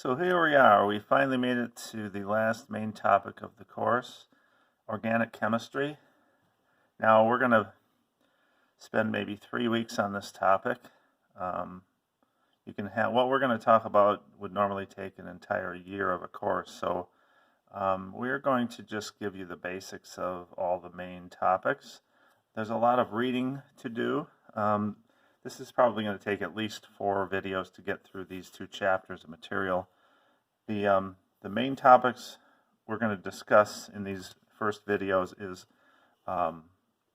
So here we are. We finally made it to the last main topic of the course, organic chemistry. Now we're going to spend maybe 3 weeks on this topic. What we're going to talk about would normally take an entire year of a course. So we're going to just give you the basics of all the main topics. There's a lot of reading to do. This is probably going to take at least 4 videos to get through these 2 chapters of material. The main topics we're going to discuss in these first videos is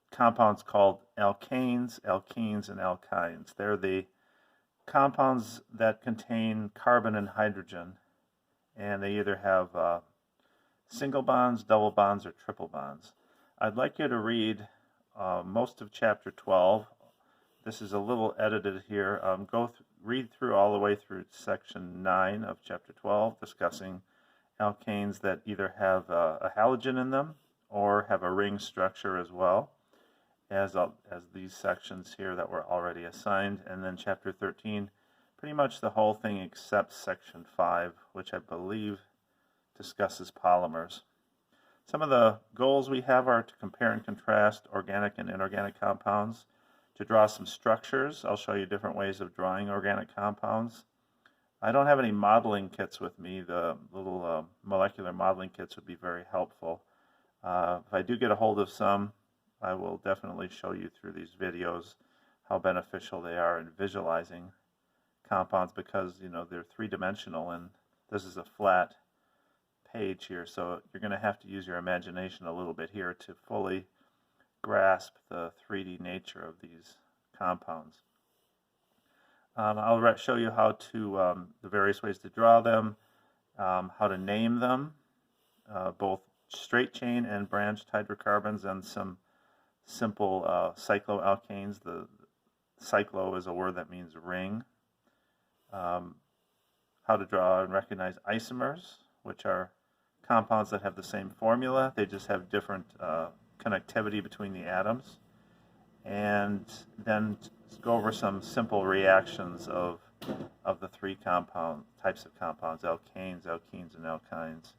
compounds called alkanes, alkenes, and alkynes. They're the compounds that contain carbon and hydrogen, and they either have single bonds, double bonds, or triple bonds. I'd like you to read most of chapter 12. This is a little edited here. Read through all the way through section 9 of chapter 12, discussing alkanes that either have a halogen in them or have a ring structure as well as these sections here that were already assigned. And then chapter 13, pretty much the whole thing except section 5, which I believe discusses polymers. Some of the goals we have are to compare and contrast organic and inorganic compounds, to draw some structures. I'll show you different ways of drawing organic compounds. I don't have any modeling kits with me. The little molecular modeling kits would be very helpful. If I do get a hold of some, I will definitely show you through these videos how beneficial they are in visualizing compounds, because they're 3-dimensional and this is a flat page here, so you're going to have to use your imagination a little bit here to fully grasp the 3D nature of these compounds. I'll show you how to the various ways to draw them, how to name them, both straight chain and branched hydrocarbons, and some simple cycloalkanes. The cyclo is a word that means ring. How to draw and recognize isomers, which are compounds that have the same formula, they just have different connectivity between the atoms, and then go over some simple reactions of the 3 types of compounds: alkanes, alkenes, and alkynes.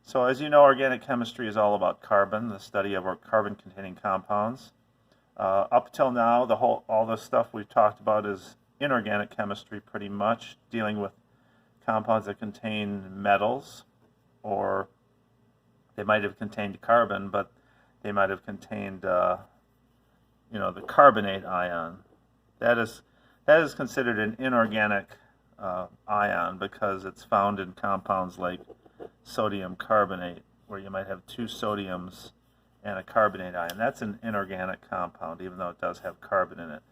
So as you know, organic chemistry is all about carbon, the study of our carbon-containing compounds. Up till now, all the stuff we've talked about is inorganic chemistry, pretty much dealing with compounds that contain metals, or they might have contained carbon, but they might have contained, the carbonate ion. That is considered an inorganic ion because it's found in compounds like sodium carbonate, where you might have 2 sodiums and a carbonate ion. That's an inorganic compound, even though it does have carbon in it.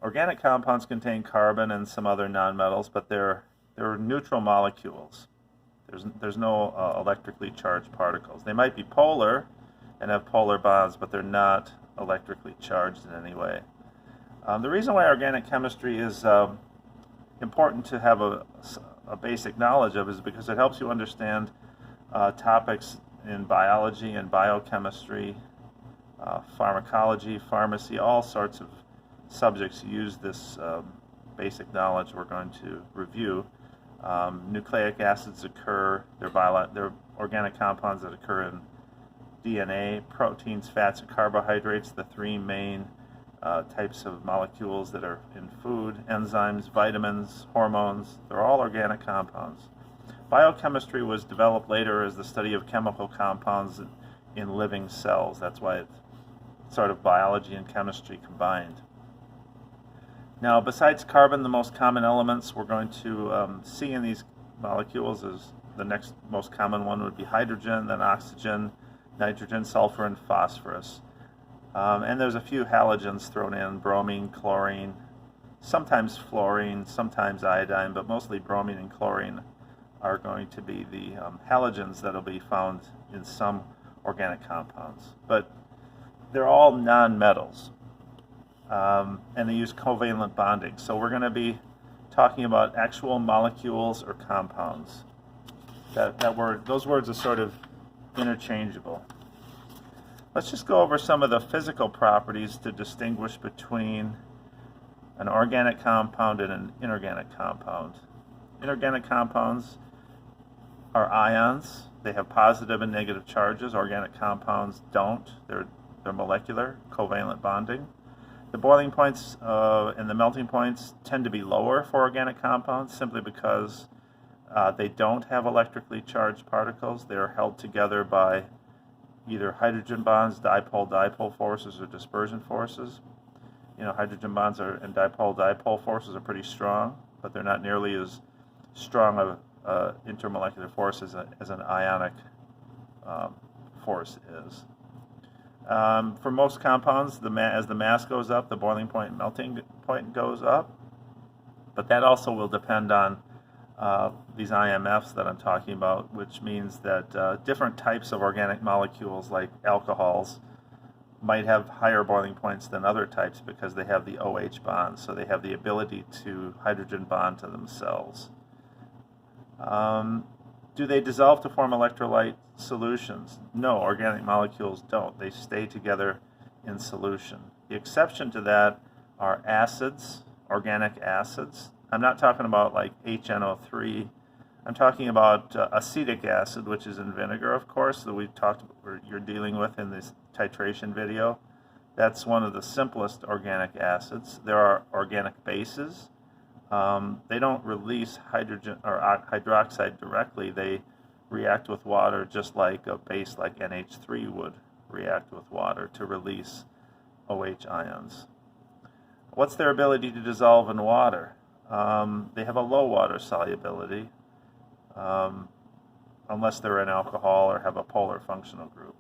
Organic compounds contain carbon and some other nonmetals, but they're neutral molecules. There's no electrically charged particles. They might be polar and have polar bonds, but they're not electrically charged in any way. The reason why organic chemistry is important to have a basic knowledge of is because it helps you understand topics in biology and biochemistry, pharmacology, pharmacy, all sorts of subjects use this basic knowledge we're going to review. Nucleic acids occur, they're organic compounds that occur in DNA, proteins, fats, and carbohydrates, the 3 main types of molecules that are in food, enzymes, vitamins, hormones. They're all organic compounds. Biochemistry was developed later as the study of chemical compounds in living cells. That's why it's sort of biology and chemistry combined. Now, besides carbon, the most common elements we're going to see in these molecules is the next most common one would be hydrogen, then oxygen, nitrogen, sulfur, and phosphorus. And there's a few halogens thrown in: bromine, chlorine, sometimes fluorine, sometimes iodine, but mostly bromine and chlorine are going to be the halogens that will be found in some organic compounds. But they're all nonmetals. And they use covalent bonding. So we're going to be talking about actual molecules or compounds. Those words are sort of interchangeable. Let's just go over some of the physical properties to distinguish between an organic compound and an inorganic compound. Inorganic compounds are ions. They have positive and negative charges. Organic compounds don't. They're molecular, covalent bonding. The boiling points and the melting points tend to be lower for organic compounds simply because they don't have electrically charged particles. They're held together by either hydrogen bonds, dipole-dipole forces, or dispersion forces. You know, hydrogen bonds and dipole-dipole forces are pretty strong, but they're not nearly as strong of intermolecular force as an ionic force is. For most compounds, as the mass goes up, the boiling point and melting point goes up, but that also will depend on these IMFs that I'm talking about, which means that different types of organic molecules, like alcohols, might have higher boiling points than other types because they have the OH bonds, so they have the ability to hydrogen bond to themselves. Do they dissolve to form electrolyte solutions? No, organic molecules don't. They stay together in solution. The exception to that are acids, organic acids. I'm not talking about like HNO3. I'm talking about acetic acid, which is in vinegar, of course, that you're dealing with in this titration video. That's one of the simplest organic acids. There are organic bases. They don't release hydrogen or hydroxide directly. They react with water just like a base like NH3 would react with water to release OH ions. What's their ability to dissolve in water? They have a low water solubility, unless they're an alcohol or have a polar functional group.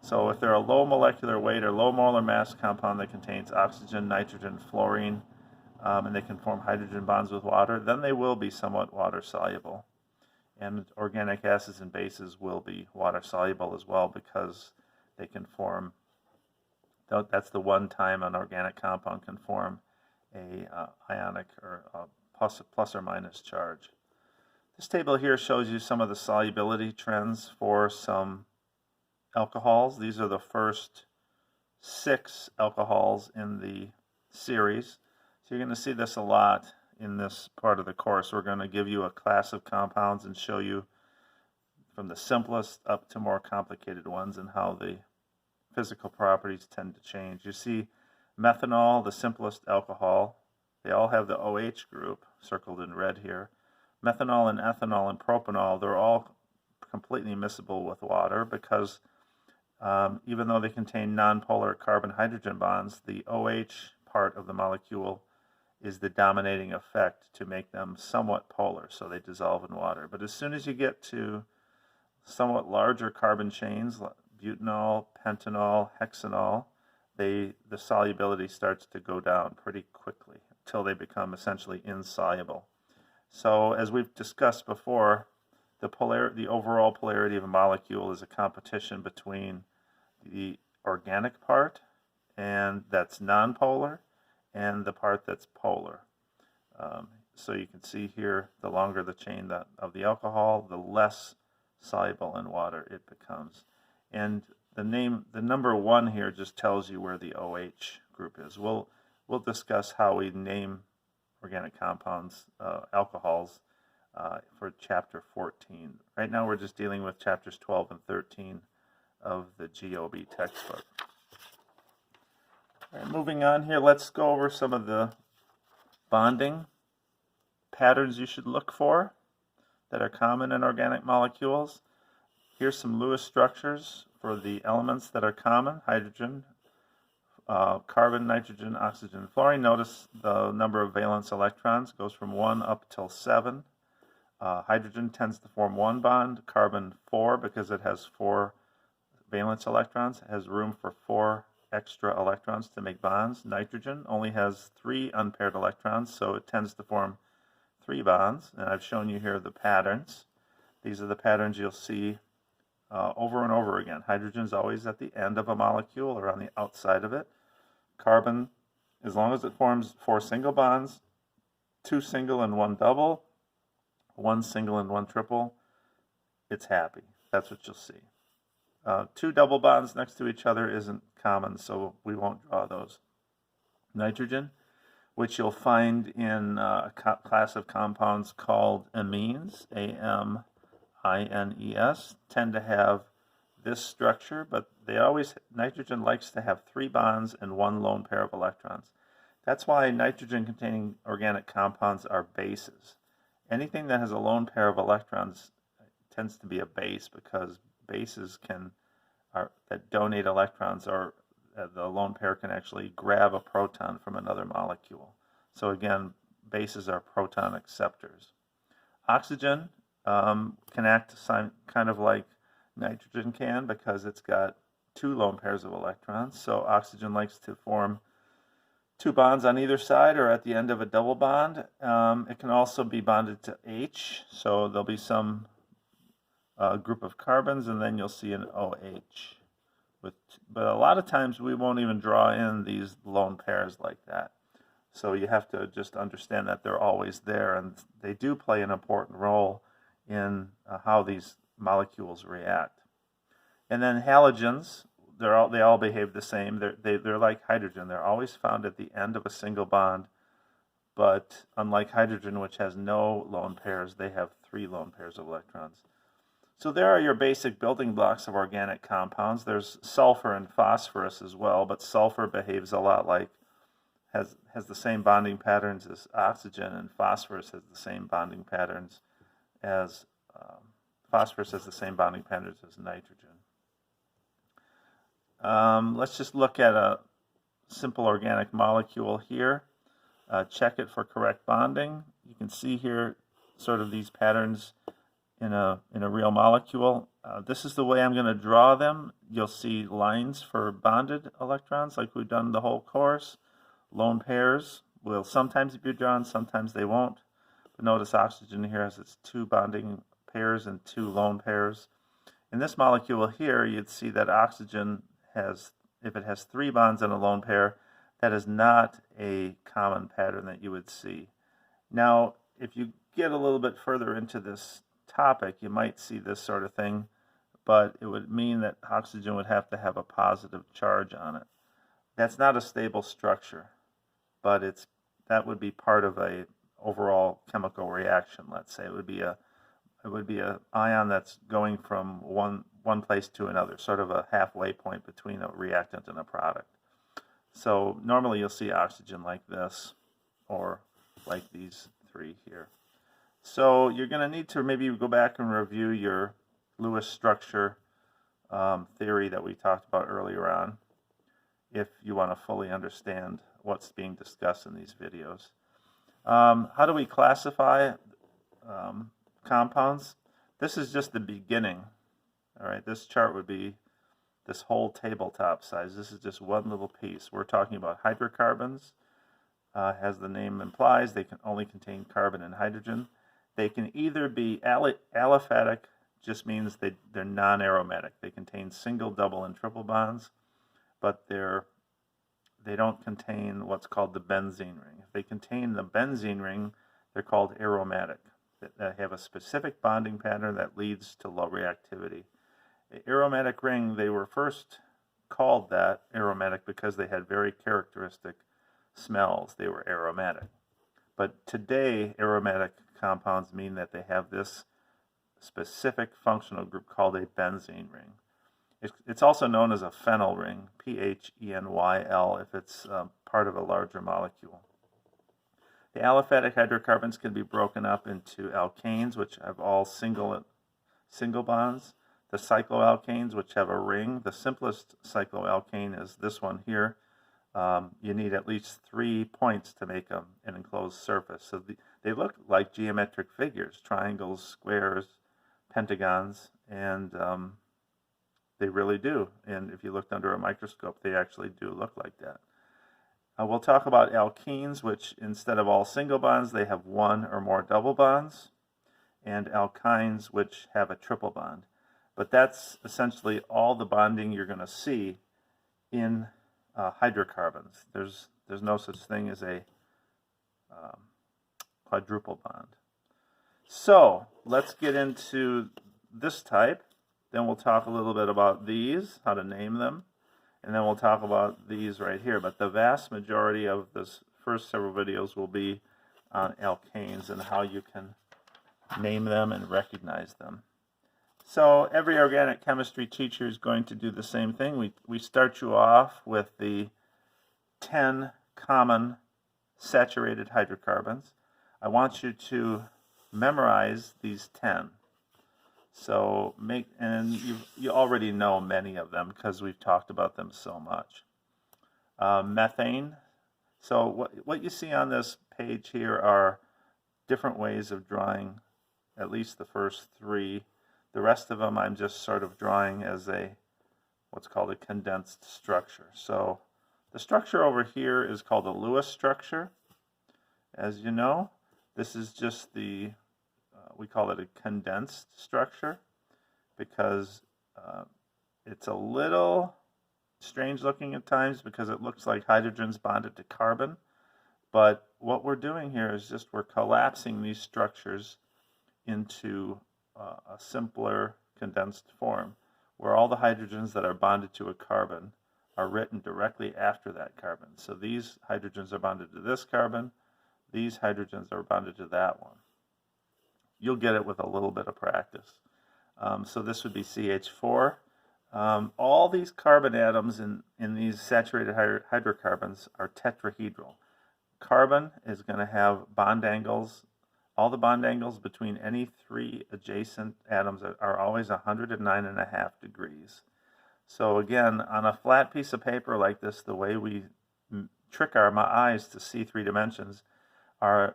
So if they're a low molecular weight or low molar mass compound that contains oxygen, nitrogen, fluorine, and they can form hydrogen bonds with water, then they will be somewhat water soluble. And organic acids and bases will be water soluble as well because they can form, that's the one time an organic compound can form a ionic or plus or minus charge. This table here shows you some of the solubility trends for some alcohols. These are the first 6 alcohols in the series. So you're going to see this a lot in this part of the course. We're going to give you a class of compounds and show you from the simplest up to more complicated ones and how the physical properties tend to change. You see methanol, the simplest alcohol. They all have the OH group circled in red here. Methanol and ethanol and propanol, they're all completely miscible with water because even though they contain nonpolar carbon-hydrogen bonds, the OH part of the molecule is the dominating effect to make them somewhat polar, so they dissolve in water. But as soon as you get to somewhat larger carbon chains, like butanol, pentanol, hexanol, the solubility starts to go down pretty quickly until they become essentially insoluble. So as we've discussed before, the overall polarity of a molecule is a competition between the organic part, and that's nonpolar, and the part that's polar. So you can see here, the longer the chain of the alcohol, the less soluble in water it becomes. And the number 1 here just tells you where the OH group is. We'll discuss how we name organic compounds, alcohols, for chapter 14. Right now we're just dealing with chapters 12 and 13 of the GOB textbook. All right, moving on here, let's go over some of the bonding patterns you should look for that are common in organic molecules. Here's some Lewis structures for the elements that are common: hydrogen, carbon, nitrogen, oxygen, fluorine. Notice the number of valence electrons goes from 1 up till 7. Hydrogen tends to form 1 bond, carbon 4 because it has 4 valence electrons. It has room for 4 extra electrons to make bonds. Nitrogen only has 3 unpaired electrons, so it tends to form 3 bonds. And I've shown you here the patterns. These are the patterns you'll see over and over again. Hydrogen is always at the end of a molecule or on the outside of it. Carbon, as long as it forms 4 single bonds, 2 single and 1 double, 1 single and 1 triple, it's happy. That's what you'll see. 2 double bonds next to each other isn't common, so we won't draw those. Nitrogen, which you'll find in a class of compounds called amines, A-M-I-N-E-S, tend to have this structure, but nitrogen likes to have 3 bonds and 1 lone pair of electrons. That's why nitrogen-containing organic compounds are bases. Anything that has a lone pair of electrons tends to be a base, because bases that donate electrons, or the lone pair can actually grab a proton from another molecule. So again, bases are proton acceptors. Oxygen can act kind of like nitrogen can, because it's got 2 lone pairs of electrons. So oxygen likes to form 2 bonds on either side or at the end of a double bond. It can also be bonded to H, so there'll be some group of carbons, and then you'll see an OH. But a lot of times we won't even draw in these lone pairs like that. So you have to just understand that they're always there, and they do play an important role in how these molecules react. And then halogens, they all behave the same. They're like hydrogen. They're always found at the end of a single bond, but unlike hydrogen, which has no lone pairs, they have 3 lone pairs of electrons. So there are your basic building blocks of organic compounds. There's sulfur and phosphorus as well, but sulfur behaves a lot like, has the same bonding patterns as oxygen, and phosphorus has the same bonding patterns as nitrogen. Let's just look at a simple organic molecule here. Check it for correct bonding. You can see here sort of these patterns in a real molecule. This is the way I'm going to draw them. You'll see lines for bonded electrons like we've done the whole course. Lone pairs will sometimes be drawn, sometimes they won't. But notice oxygen here has its 2 bonding pairs and 2 lone pairs. In this molecule here, you'd see that oxygen if it has 3 bonds and a lone pair, that is not a common pattern that you would see. Now, if you get a little bit further into this topic, you might see this sort of thing, but it would mean that oxygen would have to have a positive charge on it. That's not a stable structure, but that would be part of a overall chemical reaction. Let's say it would be a ion that's going from one place to another, sort of a halfway point between a reactant and a product. So normally you'll see oxygen like this, or like these 3 here. So you're going to need to maybe go back and review your Lewis structure theory that we talked about earlier on, if you want to fully understand what's being discussed in these videos. How do we classify compounds? This is just the beginning. All right, this chart would be this whole tabletop size. This is just one little piece. We're talking about hydrocarbons. As the name implies, they can only contain carbon and hydrogen. They can either be aliphatic, just means they're non-aromatic. They contain single, double, and triple bonds, but they don't contain what's called the benzene ring. If they contain the benzene ring, they're called aromatic. They have a specific bonding pattern that leads to low reactivity. The aromatic ring, they were first called that aromatic because they had very characteristic smells. They were aromatic. But today, aromatic compounds mean that they have this specific functional group called a benzene ring. It's also known as a phenyl ring, P-H-E-N-Y-L, if it's part of a larger molecule. The aliphatic hydrocarbons can be broken up into alkanes, which have all single bonds. The cycloalkanes, which have a ring. The simplest cycloalkane is this one here. You need at least 3 points to make an enclosed surface. So they look like geometric figures, triangles, squares, pentagons, and they really do. And if you looked under a microscope, they actually do look like that. We'll talk about alkenes, which instead of all single bonds, they have 1 or more double bonds, and alkynes, which have a triple bond. But that's essentially all the bonding you're going to see in hydrocarbons. There's no such thing as a quadruple bond. So let's get into this type. Then we'll talk a little bit about these, how to name them, and then we'll talk about these right here. But the vast majority of this first several videos will be on alkanes and how you can name them and recognize them. So every organic chemistry teacher is going to do the same thing. We start you off with the 10 common saturated hydrocarbons. I want you to memorize these 10. So you already know many of them because we've talked about them so much. Methane. So what you see on this page here are different ways of drawing at least the first 3. The rest of them I'm just sort of drawing as what's called a condensed structure. So the structure over here is called a Lewis structure. As you know, this is just we call it a condensed structure because it's a little strange looking at times because it looks like hydrogens bonded to carbon. But what we're doing here is we're collapsing these structures into a simpler condensed form where all the hydrogens that are bonded to a carbon are written directly after that carbon. So these hydrogens are bonded to this carbon, these hydrogens are bonded to that one. You'll get it with a little bit of practice. So this would be CH4. All these carbon atoms in these saturated hydrocarbons are tetrahedral. Carbon is going to have bond angles. All the bond angles between any 3 adjacent atoms are always 109.5 degrees. So again, on a flat piece of paper like this, the way we trick our eyes to see 3 dimensions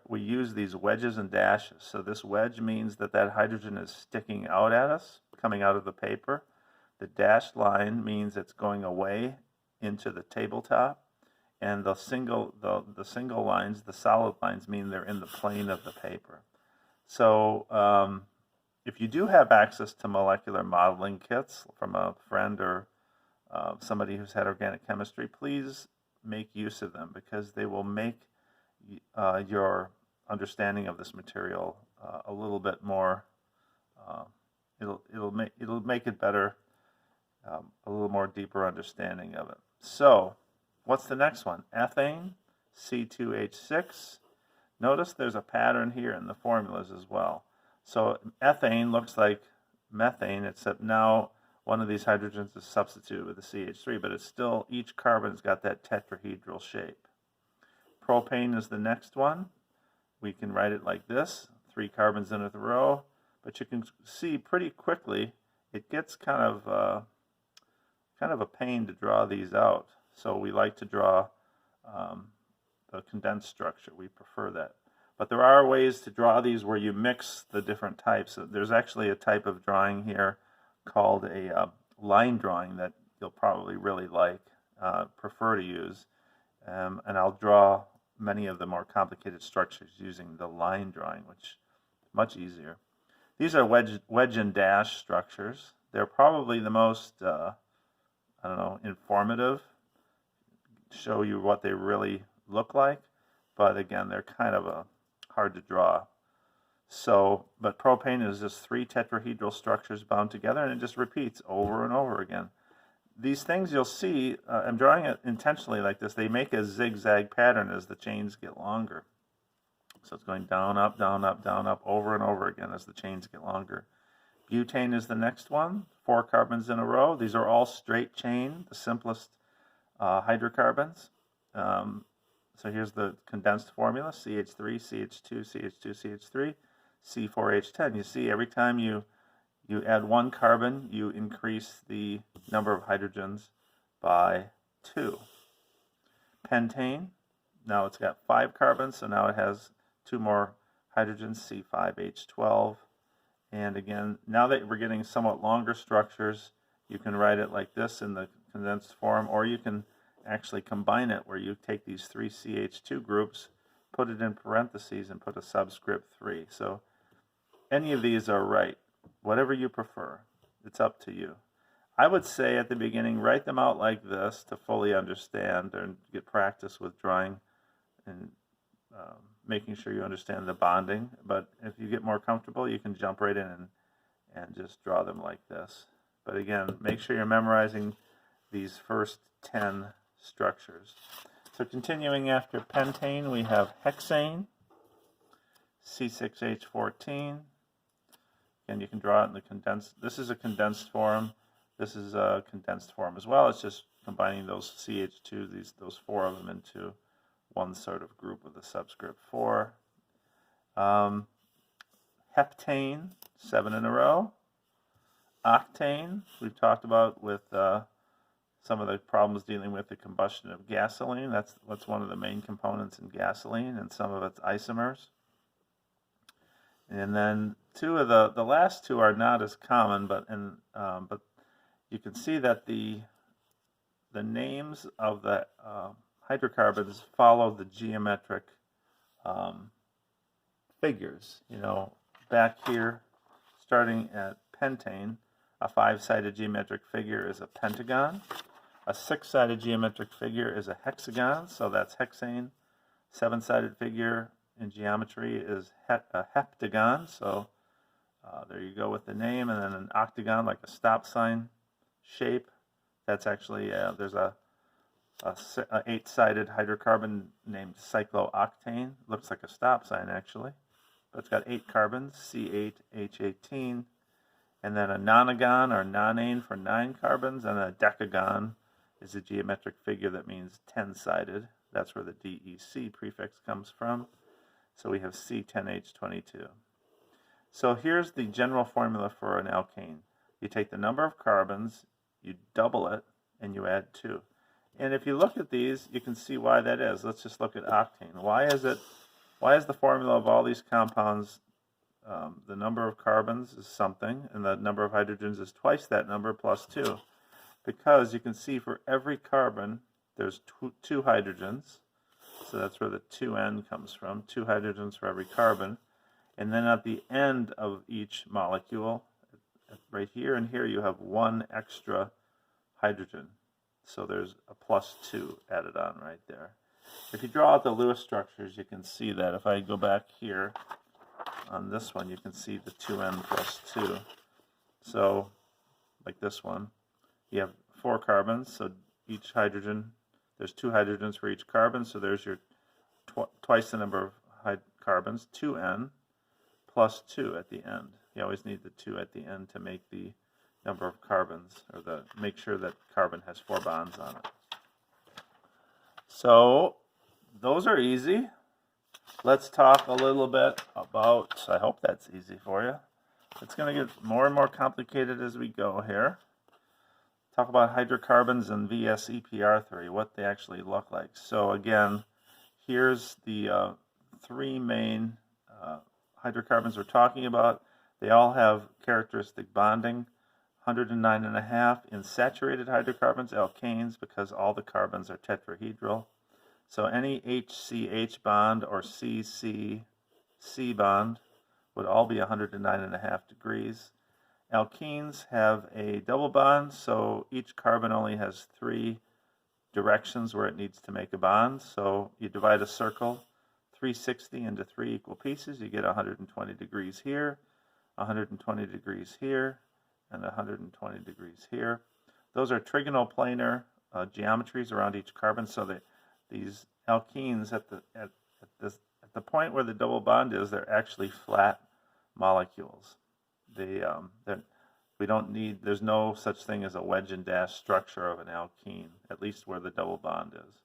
we use these wedges and dashes. So this wedge means that hydrogen is sticking out at us, coming out of the paper. The dashed line means it's going away into the tabletop. And the single lines, the solid lines, mean they're in the plane of the paper. So if you do have access to molecular modeling kits from a friend or somebody who's had organic chemistry, please make use of them because they will make your understanding of this material a little bit more. It'll make it better, a little more deeper understanding of it. So what's the next one? Ethane, C2H6. Notice there's a pattern here in the formulas as well. So ethane looks like methane, except now one of these hydrogens is substituted with a CH3, but it's still, each carbon's got that tetrahedral shape. Propane is the next one. We can write it like this, 3 carbons in a row, but you can see pretty quickly it gets kind of a pain to draw these out. So we like to draw the condensed structure. We prefer that. But there are ways to draw these where you mix the different types. There's actually a type of drawing here called a line drawing that you'll probably really prefer to use. And I'll draw many of the more complicated structures using the line drawing, which is much easier. These are wedge and dash structures. They're probably the most, informative, show you what they really look like, but again, they're kind of hard to draw. So, but propane is just 3 tetrahedral structures bound together, and it just repeats over and over again. These things you'll see, I'm drawing it intentionally like this, they make a zigzag pattern as the chains get longer. So it's going down, up, down, up, down, up, over and over again as the chains get longer. Butane is the next one, 4 carbons in a row. These are all straight chain, the simplest hydrocarbons. So here's the condensed formula, CH3, CH2, CH2, CH3, C4H10. You see every time you add 1 carbon, you increase the number of hydrogens by 2. Pentane, now it's got 5 carbons, so now it has 2 more hydrogens, C5H12. And again, now that we're getting somewhat longer structures, you can write it like this in the condensed form, or you can actually combine it where you take these 3 CH2 groups, put it in parentheses, and put a subscript 3. So any of these are right. Whatever you prefer, it's up to you. I would say at the beginning, write them out like this to fully understand and get practice with drawing and making sure you understand the bonding. But if you get more comfortable, you can jump right in and just draw them like this. But again, make sure you're memorizing these first 10 structures. So continuing after pentane, we have hexane, C6H14. And you can draw it in the condensed. This is a condensed form. This is a condensed form as well. It's just combining those CH2, those four of them into one sort of group with a subscript 4. Heptane, 7 in a row. Octane, we've talked about with some of the problems dealing with the combustion of gasoline. That's one of the main components in gasoline, and some of its isomers. And then two of the last two are not as common, but you can see that the names of the hydrocarbons follow the geometric figures. You know, back here, starting at pentane, a 5-sided geometric figure is a pentagon. A 6-sided geometric figure is a hexagon, so that's hexane. 7-sided figure in geometry is a heptagon, so there you go with the name. And then an octagon, like a stop sign shape, that's actually there's a 8-sided hydrocarbon named cyclooctane. Looks like a stop sign actually, but it's got 8 carbons, C8H18. And then a nonagon, or nonane, for 9 carbons, and a decagon is a geometric figure that means 10-sided. That's where the DEC prefix comes from. So we have C10H22. So here's the general formula for an alkane. You take the number of carbons, you double it, and you add 2. And if you look at these, you can see why that is. Let's just look at octane. Why is the formula of all these compounds, the number of carbons is something, and the number of hydrogens is twice that number plus 2? Because you can see for every carbon, there's two hydrogens. So that's where the 2N comes from, 2 hydrogens for every carbon. And then at the end of each molecule, right here and here, you have 1 extra hydrogen. So there's a plus 2 added on right there. If you draw out the Lewis structures, you can see that. If I go back here on this one, you can see the 2N plus 2. So, like this one, you have 4 carbons, so each hydrogen, there's 2 hydrogens for each carbon, so there's your twice the number of carbons, 2N, plus 2 at the end. You always need the 2 at the end to make the number of carbons, or make sure that carbon has 4 bonds on it. So those are easy. Let's talk a little bit about, I hope that's easy for you. It's going to get more and more complicated as we go here. Talk about hydrocarbons and VS-EPR3, what they actually look like. So again, here's the 3 main hydrocarbons we're talking about. They all have characteristic bonding. 109.5 in saturated hydrocarbons, alkanes, because all the carbons are tetrahedral. So any HCH bond or CC bond would all be 109.5 degrees. Alkenes have a double bond, so each carbon only has 3 directions where it needs to make a bond. So you divide a circle 360 into 3 equal pieces, you get 120 degrees here, 120 degrees here, and 120 degrees here. Those are trigonoplanar geometries around each carbon, so that these alkenes at the point where the double bond is, they're actually flat molecules. We don't need, there's no such thing as a wedge and dash structure of an alkene, at least where the double bond is.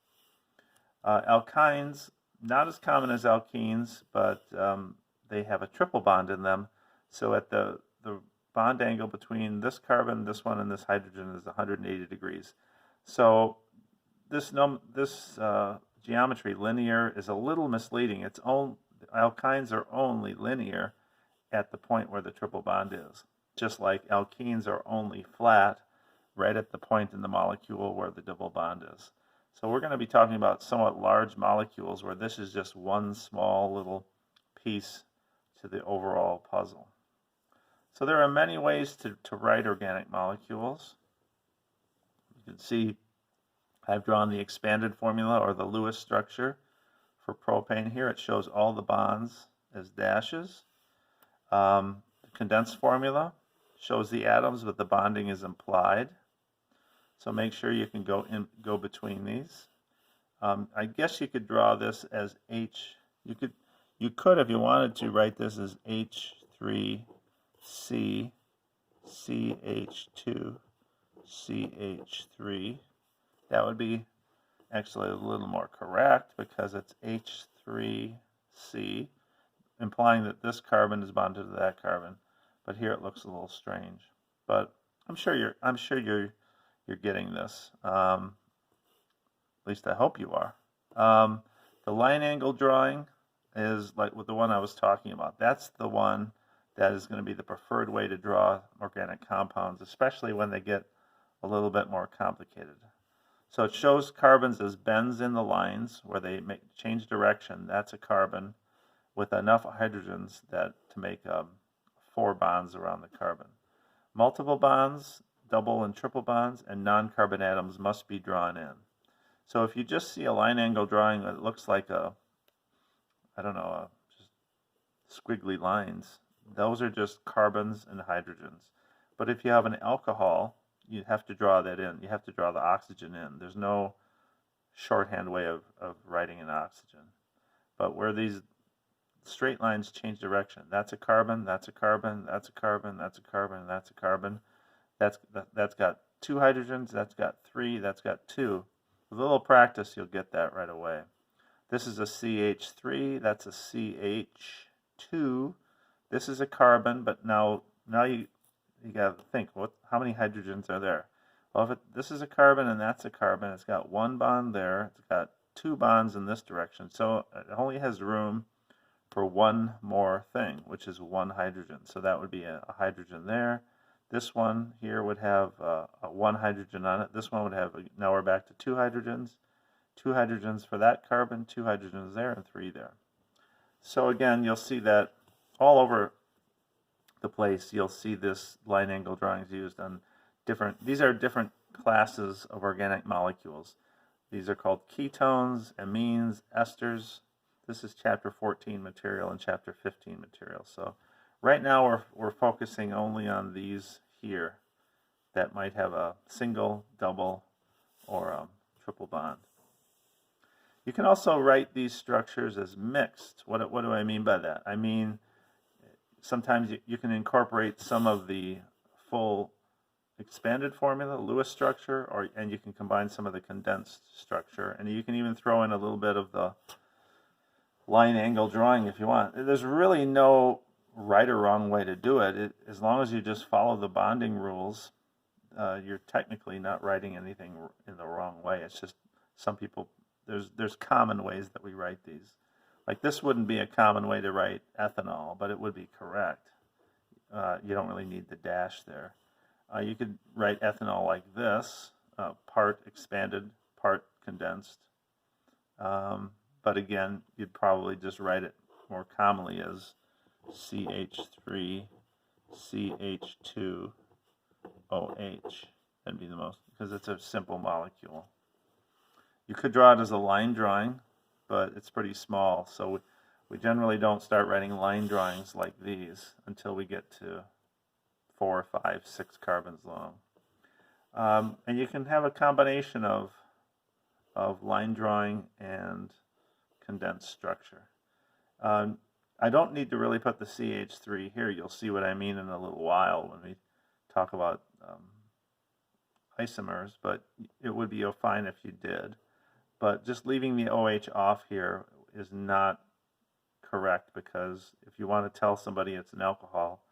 Alkynes, not as common as alkenes, but they have a triple bond in them. So at the bond angle between this carbon, this one, and this hydrogen is 180 degrees. So this geometry, linear, is a little misleading. Alkynes are only linear at the point where the triple bond is, just like alkenes are only flat right at the point in the molecule where the double bond is. So we're going to be talking about somewhat large molecules where this is just one small little piece to the overall puzzle. So there are many ways to write organic molecules. You can see I've drawn the expanded formula, or the Lewis structure, for propane here. It shows all the bonds as dashes. The condensed formula shows the atoms, but the bonding is implied. So make sure you can go between these. I guess you could draw this as H. You could, if you wanted to, write this as H3C, CH2, CH3. That would be actually a little more correct because it's H3C, implying that this carbon is bonded to that carbon. But here it looks a little strange. But I'm sure you're getting this. At least I hope you are. The line angle drawing is like with the one I was talking about. That's the one that is going to be the preferred way to draw organic compounds, especially when they get a little bit more complicated. So it shows carbons as bends in the lines where they change direction. That's a carbon with enough hydrogens to make 4 bonds around the carbon. Multiple bonds, double and triple bonds, and non-carbon atoms must be drawn in. So if you just see a line angle drawing that looks like just squiggly lines, those are just carbons and hydrogens. But if you have an alcohol, you have to draw that in. You have to draw the oxygen in. There's no shorthand way of writing an oxygen. But where these straight lines change direction, that's a carbon, that's a carbon, that's a carbon, that's a carbon, that's a carbon. That's got 2 hydrogens, that's got 3, that's got 2. With a little practice, you'll get that right away. This is a CH3, that's a CH2. This is a carbon, but now you got to think, how many hydrogens are there? Well, this is a carbon and that's a carbon, it's got 1 bond there, it's got 2 bonds in this direction, so it only has room for 1 more thing, which is 1 hydrogen. So that would be a hydrogen there. This one here would have 1 hydrogen on it. This one would have, now we're back to 2 hydrogens. 2 hydrogens for that carbon, 2 hydrogens there, and 3 there. So again, you'll see that all over the place. You'll see this line angle drawings used on these are different classes of organic molecules. These are called ketones, amines, esters. This is chapter 14 material and chapter 15 material. So right now we're focusing only on these here that might have a single, double, or a triple bond. You can also write these structures as mixed. What do I mean by that? I mean, sometimes you can incorporate some of the full expanded formula, Lewis structure, and you can combine some of the condensed structure, and you can even throw in a little bit of the line angle drawing if you want. There's really no right or wrong way to do it. As long as you just follow the bonding rules, you're technically not writing anything in the wrong way. It's just some people, there's common ways that we write these. Like this wouldn't be a common way to write ethanol, but it would be correct. You don't really need the dash there. You could write ethanol like this, part expanded, part condensed. But again, you'd probably just write it more commonly as CH3, CH2, OH. That'd be the most, because it's a simple molecule. You could draw it as a line drawing, but it's pretty small, so we generally don't start writing line drawings like these until we get to 4, 5, 6 carbons long. And you can have a combination of line drawing and condensed structure. I don't need to really put the CH3 here. You'll see what I mean in a little while when we talk about isomers, but it would be fine if you did. But just leaving the OH off here is not correct, because if you want to tell somebody it's an alcohol,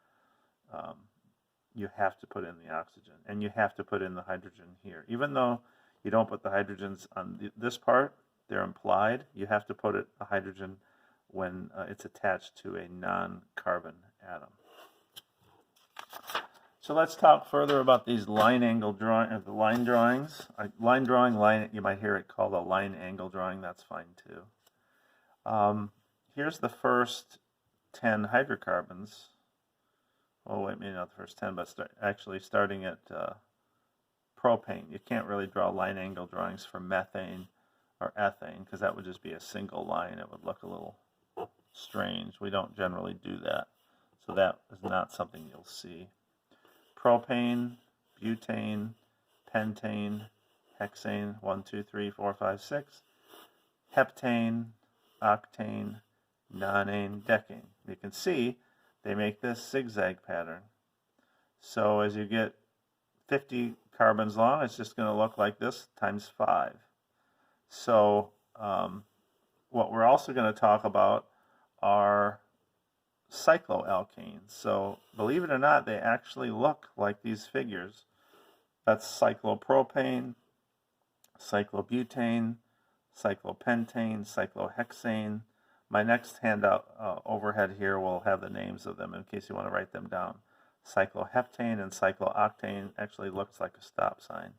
you have to put in the oxygen, and you have to put in the hydrogen here. Even though you don't put the hydrogens on this part, they're implied. You have to put a hydrogen when it's attached to a non-carbon atom. So let's talk further about these line angle drawings. You might hear it called a line angle drawing. That's fine too. Here's the first 10 hydrocarbons. Oh wait, maybe not the first 10, but actually starting at propane. You can't really draw line angle drawings for methane or ethane, because that would just be a single line. It would look a little strange. We don't generally do that. So that is not something you'll see. Propane, butane, pentane, hexane, 1, 2, 3, 4, 5, 6. heptane, octane, nonane, decane. You can see they make this zigzag pattern. So as you get 50 carbons long, it's just going to look like this times 5. So what we're also going to talk about are cycloalkanes. So believe it or not, they actually look like these figures. That's cyclopropane, cyclobutane, cyclopentane, cyclohexane. My next handout overhead here will have the names of them in case you want to write them down. Cycloheptane and cyclooctane actually looks like a stop sign.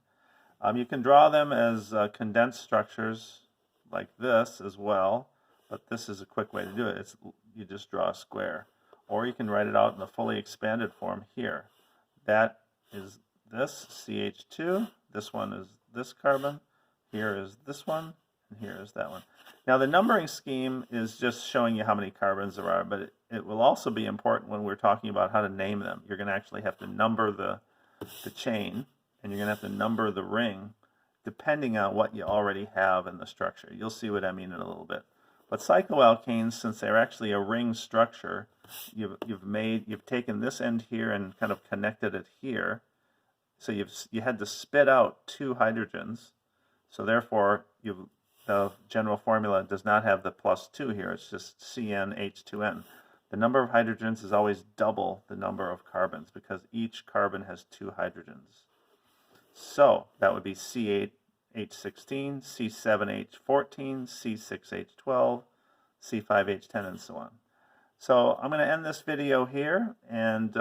You can draw them as condensed structures like this as well, but this is a quick way to do it. You just draw a square. Or you can write it out in the fully expanded form here. That is this, CH2. This one is this carbon. Here is this one, and here is that one. Now the numbering scheme is just showing you how many carbons there are, but it will also be important when we're talking about how to name them. You're going to actually have to number the chain, and you're going to have to number the ring depending on what you already have in the structure. You'll see what I mean in a little bit. But cycloalkanes, since they're actually a ring structure, you've taken this end here and kind of connected it here. So you had to spit out 2 hydrogens. So therefore, the general formula does not have the +2 here. It's just CnH2n. The number of hydrogens is always double the number of carbons because each carbon has 2 hydrogens. So that would be C8H16, C7H14, C6H12, C5H10, and so on. So I'm going to end this video here, and